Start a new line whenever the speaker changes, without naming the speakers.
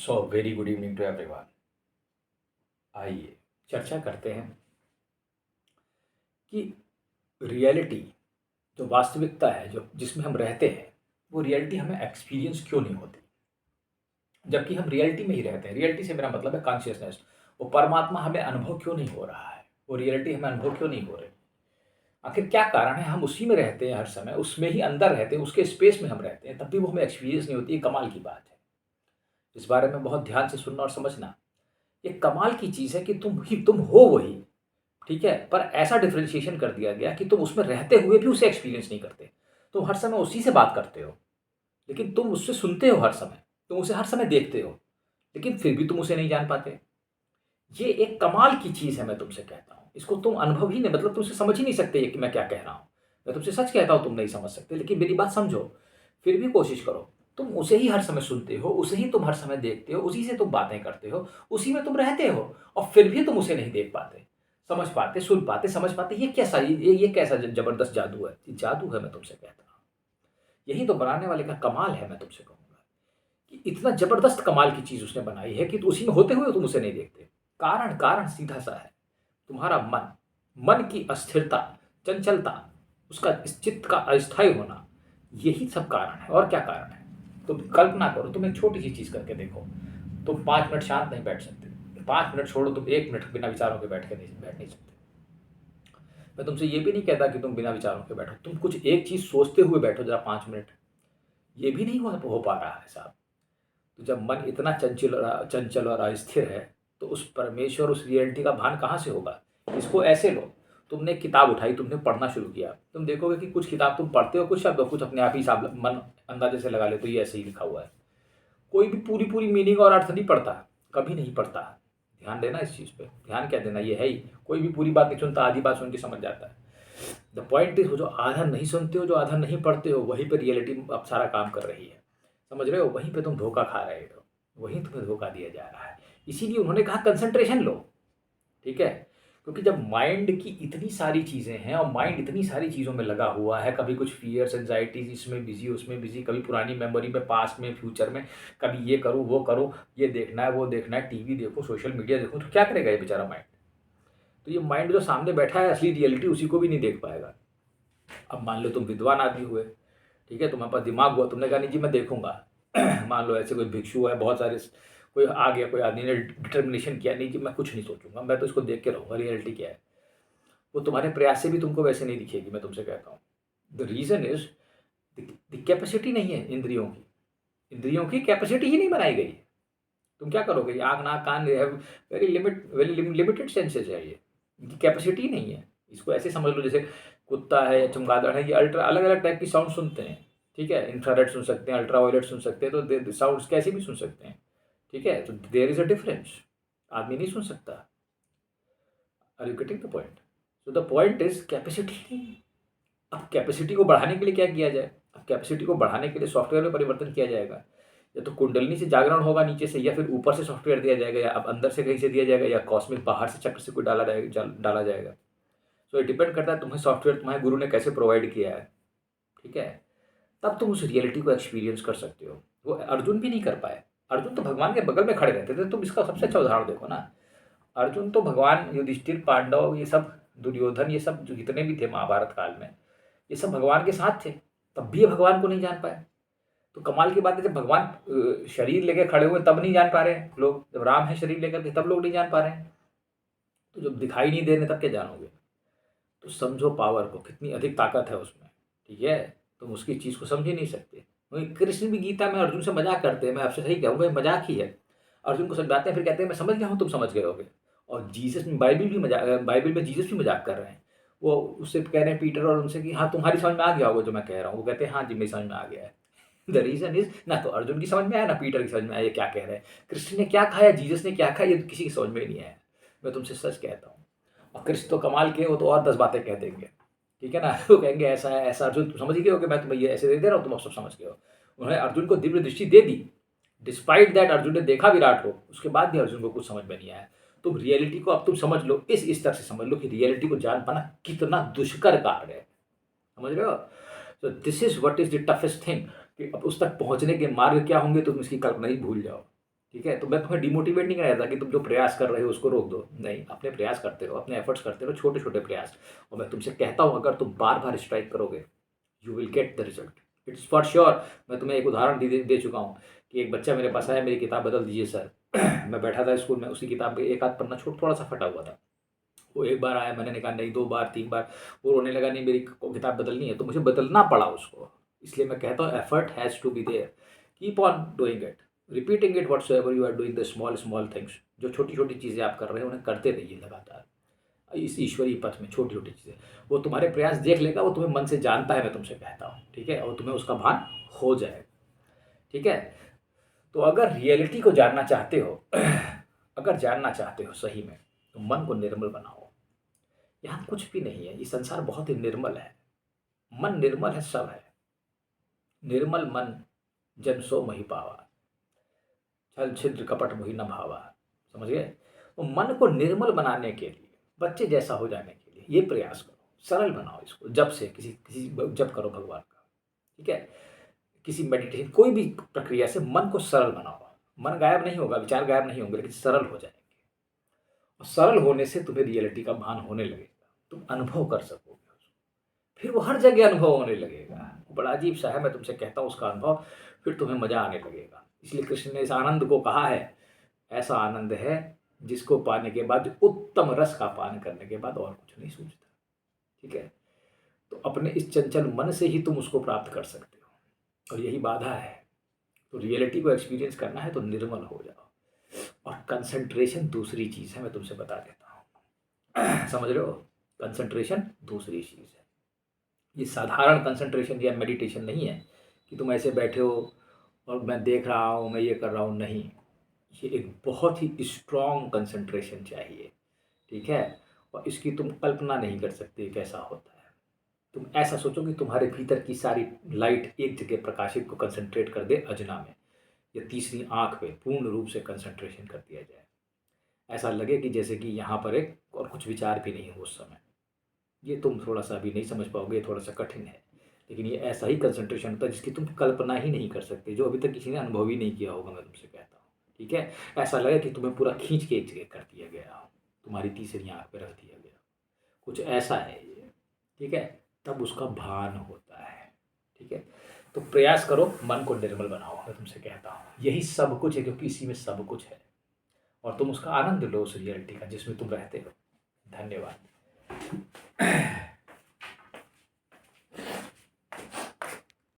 So very good evening to everyone. आइए चर्चा करते हैं कि रियलिटी जो वास्तविकता है जो जिसमें हम रहते हैं वो रियलिटी हमें एक्सपीरियंस क्यों नहीं होती, जबकि हम रियलिटी में ही रहते हैं। रियलिटी से मेरा मतलब है कॉन्शियसनेस। वो परमात्मा हमें अनुभव क्यों नहीं हो रहा है, वो रियलिटी हमें अनुभव क्यों नहीं हो रही। आखिर क्या कारण है? हम उसी में रहते हैं, हर समय उसमें ही अंदर रहते हैं, उसके स्पेस में हम रहते हैं, तब भी वो हमें एक्सपीरियंस नहीं होती। ये कमाल की बात है। इस बारे में बहुत ध्यान से सुनना और समझना। ये कमाल की चीज़ है कि तुम हो वही, ठीक है, पर ऐसा डिफरेंशिएशन कर दिया गया कि तुम उसमें रहते हुए भी उसे एक्सपीरियंस नहीं करते। तुम हर समय उसी से बात करते हो, लेकिन तुम उससे सुनते हो हर समय, तुम उसे हर समय देखते हो, लेकिन फिर भी तुम उसे नहीं जान पाते। ये एक कमाल की चीज़ है, मैं तुमसे कहता हूँ। इसको तुम अनुभव ही नहीं, मतलब तुम उसे समझ ही नहीं सकते कि मैं क्या कह रहा हूँ। मैं तुमसे सच कहता हूँ, तुम नहीं समझ सकते, लेकिन मेरी बात समझो। फिर भी कोशिश करो। तुम उसे ही हर समय सुनते हो, उसे ही तुम हर समय देखते हो, उसी से तुम बातें करते हो, उसी में तुम रहते हो, और फिर भी तुम उसे नहीं देख पाते, समझ पाते, सुन पाते, समझ पाते। ये कैसा, ये कैसा जबरदस्त जादू है? ये जादू है, मैं तुमसे कहता हूँ। यही तो बनाने वाले का कमाल है, मैं तुमसे कहूँगा कि इतना जबरदस्त कमाल की चीज़ उसने बनाई है कि उसी में होते हुए तुम उसे नहीं देखते। कारण कारण सीधा सा है, तुम्हारा मन, मन की अस्थिरता, चंचलता, उसका इस चित्त का अस्थायी होना, यही सब कारण है। और क्या कारण है? तुम कल्पना करो, तुम एक छोटी सी चीज़ करके देखो। तुम 5 मिनट शांत नहीं बैठ सकते। 5 मिनट छोड़ो, तुम 1 मिनट बिना विचारों के बैठ नहीं सकते। मैं तुमसे ये भी नहीं कहता कि तुम बिना विचारों के बैठो, तुम कुछ एक चीज़ सोचते हुए बैठो जरा 5 मिनट। ये भी नहीं हो पा रहा है साहब। तो जब मन इतना चंचल और अस्थिर है, तो उस परमेश्वर, उस रियलिटी का भान कहाँ से होगा? इसको ऐसे लो, तुमने किताब उठाई, तुमने पढ़ना शुरू किया, तुम देखोगे कि कुछ किताब तुम पढ़ते हो, कुछ शब्द हो, कुछ अपने आप ही मन अंदाजे से लगा ले तो ये ऐसे ही लिखा हुआ है। कोई भी पूरी पूरी मीनिंग और अर्थ नहीं पढ़ता, कभी नहीं पढ़ता। ध्यान देना इस चीज़ पे, ध्यान क्या देना, ये है ही। कोई भी पूरी बात नहीं सुनता, आधी बात सुन के समझ जाता है। द पॉइंट इज, वो जो आधा नहीं सुनते हो, जो आधा नहीं पढ़ते हो, वहीं पे रियलिटी अब सारा काम कर रही है। समझ रहे हो? वहीं पे तुम धोखा खा रहे हो, वहीं तुम्हें धोखा दिया जा रहा है। इसीलिए उन्होंने कहा कंसंट्रेशन लो, ठीक है? क्योंकि जब माइंड की इतनी सारी चीज़ें हैं और माइंड इतनी सारी चीज़ों में लगा हुआ है, कभी कुछ फियर्स, एंजाइटीज, इसमें बिजी, उसमें बिजी, कभी पुरानी मेमोरी में, पास्ट में, फ्यूचर में, कभी ये करो वो करो, ये देखना है वो देखना है, टीवी देखो, सोशल मीडिया देखो, तो क्या करेगा ये बेचारा माइंड? तो ये माइंड जो सामने बैठा है, असली रियलिटी उसी को भी नहीं देख पाएगा। अब मान लो तुम विद्वान आदमी हुए, ठीक है, तुम्हारे पास दिमाग हुआ, तुमने कहा नहीं जी मैं देखूंगा। मान लो ऐसे कोई भिक्षु है, बहुत सारे, कोई आ गया, कोई आदमी ने डिटर्मिनेशन किया, नहीं जी मैं कुछ नहीं सोचूंगा, मैं तो इसको देख के रहूंगा, रियलिटी क्या है। वो तुम्हारे प्रयास से भी तुमको वैसे नहीं दिखेगी, मैं तुमसे कहता हूँ। The reason is, the capacity नहीं है इंद्रियों की। इंद्रियों की कैपेसिटी ही नहीं बनाई गई है। तुम क्या करोगे? आँख, नाक, कान, वेरी लिमिटेड सेंसेस है ये, इनकी कैपेसिटी नहीं है। इसको ऐसे समझ लो जैसे कुत्ता है या चमगादड़ है, ये अल्ट्रा अलग अलग टाइप की साउंड सुनते हैं, ठीक है? इंफ्रारेड सुन सकते हैं, अल्ट्रावायलेट सुन सकते हैं, तो साउंड्स कैसे भी सुन सकते हैं, ठीक है? तो देयर इज अ डिफरेंस। आदमी नहीं सुन सकता। Are you getting the point? So the point is capacity नहीं। अब कैपेसिटी को बढ़ाने के लिए क्या किया जाए? अब कैपेसिटी को बढ़ाने के लिए सॉफ्टवेयर में परिवर्तन किया जाएगा। या तो कुंडलिनी से जागरण होगा नीचे से, या फिर ऊपर से सॉफ्टवेयर दिया जाएगा, या अब अंदर से कहीं से दिया जाएगा, या कॉस्मिक बाहर से चक्र से कोई डाला जाएगा। सो ये डिपेंड करता है तुम्हें सॉफ्टवेयर तुम्हारे गुरु ने कैसे प्रोवाइड किया है, ठीक है? तब तुम उस रियलिटी को एक्सपीरियंस कर सकते हो। वो अर्जुन भी नहीं कर पाए। अर्जुन तो भगवान के बगल में खड़े रहते थे। तुम इसका सबसे अच्छा उदाहरण देखो ना। अर्जुन तो भगवान, युधिष्ठिर, पांडव, ये सब, दुर्योधन, ये सब जो जितने भी थे महाभारत काल में, ये सब भगवान के साथ थे, तब भी ये भगवान को नहीं जान पाए। तो कमाल की बात है, जब भगवान शरीर लेकर खड़े हुए तब नहीं जान पा रहे हैं लोग, जब राम है शरीर लेकर के तब लोग नहीं जान पा रहे हैं, तो जब दिखाई नहीं दे रहे तब क्या जानोगे? तो समझो पावर को, कितनी अधिक ताकत है उसमें, ठीक है? तुम उसकी चीज़ को समझ ही नहीं सकते। वही कृष्ण भी गीता में अर्जुन से मजाक करते हैं, मैं आपसे सही कहूँगा, ये मजाक ही है। अर्जुन को समझाते हैं, फिर कहते हैं मैं समझ गया हूँ, तुम समझ गए होगे। और जीसस में, बाइबल में जीसस भी मजाक कर रहे हैं। वो उससे कह रहे हैं पीटर और उनसे कि हाँ तुम्हारी समझ में आ गया होगा जो मैं कह रहा हूँ। वो कहते हैं हाँ जी मेरी समझ में आ गया है। द रीजन इज, ना तो अर्जुन की समझ में आया, ना पीटर की समझ में आया ये क्या कह रहे हैं। कृष्ण ने क्या खाया, जीसस ने क्या खाया, ये तो किसी की समझ में ही नहीं आया। मैं तुमसे सच कहता हूँ। और कृष्ण तो कमाल के, वो तो और 10 बातें कह देंगे, ठीक है ना? वो कहेंगे ऐसा है ऐसा। अर्जुन तुम समझ गए हो कि मैं तुम्हें ये ऐसे दे रहा हूँ, तुम अब सब समझ गए हो। उन्होंने अर्जुन को दिव्य दृष्टि दे दी। डिस्पाइट दैट अर्जुन ने देखा विराट को, उसके बाद भी अर्जुन को कुछ समझ में नहीं आया। तुम रियलिटी को अब तुम समझ लो, इस तरह से समझ लो कि रियलिटी को जान पाना कितना दुष्कर कार्य है। समझ रहे हो? तो this is what is the toughest thing, कि अब उस तक पहुंचने के मार्ग क्या होंगे तुम इसकी कल्पना ही भूल जाओ, ठीक है? तो मैं तुम्हें डिमोटिवेट नहीं कर रहा था कि तुम जो प्रयास कर रहे हो उसको रोक दो। नहीं, अपने प्रयास करते रहो, अपने एफर्ट्स करते रहो, छोटे-छोटे प्रयास। और मैं तुमसे कहता हूँ अगर तुम बार-बार स्ट्राइक करोगे, you will get the result. It's for sure. मैं तुम्हें एक उदाहरण दे चुका हूँ कि एक बच्चा मेरे पास आया, मेरी किताब बदल दीजिए सर। मैं बैठा था स्कूल में, उसकी किताब पे एक आध पन्ना थोड़ा-सा फटा हुआ था। वो एक बार आया, मैंने कहा नहीं, 2 बार, 3 बार, वो रोने लगा, नहीं मेरी किताब बदलनी है, तो मुझे बदलना पड़ा उसको। इसलिए मैं कहता हूँ effort has to be there. Keep on doing it, repeating it whatsoever you are doing the small small things. जो छोटी-छोटी चीज़ें आप कर रहे हैं उन्हें करते रहिए लगातार। इस ईश्वरीय पथ में छोटी-छोटी चीज़ें। वो तुम्हारे प्रयास देख लेगा, वो तुम्हें मन से जानता है, मैं तुमसे कहता हूँ, ठीक है? और तुम्हें उसका भान हो जाएगा, ठीक है? तो अगर रियलिटी को जानना चाहते हो अगर जानना चाहते हो सही में, तो मन को निर्मल बनाओ। यहाँ कुछ भी नहीं है, ये संसार बहुत ही निर्मल है। मन निर्मल है, सब है। निर्मल मन जन सो महि पावा, छल छिद्र कपट मोहि न भावा। समझ गए? तो मन को निर्मल बनाने के लिए, बच्चे जैसा हो जाने के लिए ये प्रयास करो, सरल बनाओ इसको। जप से किसी किसी जप करो भगवान का, ठीक है? किसी मेडिटेशन, कोई भी प्रक्रिया से मन को सरल बनाओ। मन गायब नहीं होगा, विचार गायब नहीं होंगे, लेकिन सरल हो जाएंगे। और सरल होने से तुम्हें रियलिटी का भान होने लगेगा, तुम अनुभव कर सकोगे उसको। फिर वो हर जगह अनुभव होने लगेगा। वो बड़ा अजीब सा है, मैं तुमसे कहता हूँ उसका अनुभव, फिर तुम्हें मजा आने लगेगा। इसलिए कृष्ण ने इस आनंद को कहा है, ऐसा आनंद है जिसको पाने के बाद, उत्तम रस का पान करने के बाद और कुछ नहीं सूझता, ठीक है? तो अपने इस चंचल मन से ही तुम उसको प्राप्त कर सकते हो, और यही बाधा है। तो रियलिटी को एक्सपीरियंस करना है तो निर्मल हो जाओ। और कंसंट्रेशन दूसरी चीज़ है, मैं तुमसे बता देता हूँ। समझ रहे हो? कंसंट्रेशन दूसरी चीज़ है। ये साधारण कंसंट्रेशन या मेडिटेशन नहीं है कि तुम ऐसे बैठे हो और मैं देख रहा हूँ, मैं ये कर रहा हूँ, नहीं। ये एक बहुत ही स्ट्रॉन्ग कंसंट्रेशन चाहिए, ठीक है? और इसकी तुम कल्पना नहीं कर सकते कैसा होता है। तुम ऐसा सोचो कि तुम्हारे भीतर की सारी लाइट एक जगह प्रकाशित को कंसंट्रेट कर दे अजना में, या तीसरी आँख पे पूर्ण रूप से कंसंट्रेशन कर दिया जाए। ऐसा लगे कि जैसे कि यहाँ पर एक और कुछ विचार भी नहीं हो उस समय। ये तुम थोड़ा-सा अभी नहीं समझ पाओगे, ये थोड़ा-सा कठिन है। लेकिन ये ऐसा ही कंसंट्रेशन होता है जिसकी तुम कल्पना ही नहीं कर सकते, जो अभी तक किसी ने अनुभव ही नहीं किया होगा, मैं तुमसे कहता हूँ। ठीक है? ऐसा लगे कि तुम्हें पूरा खींच के एक जगह कर दिया गया हो, तुम्हारी तीसरी आँख पे रख दिया गया। कुछ ऐसा है ये, ठीक है? तब उसका भान होता है, ठीक है? तो प्रयास करो, मन को निर्मल बनाओ, मैं तुमसे कहता हूँ। यही सब कुछ है, क्योंकि इसी में सब कुछ है, और तुम उसका आनंद लो उस रियलिटी का जिसमें तुम रहते हो। धन्यवाद।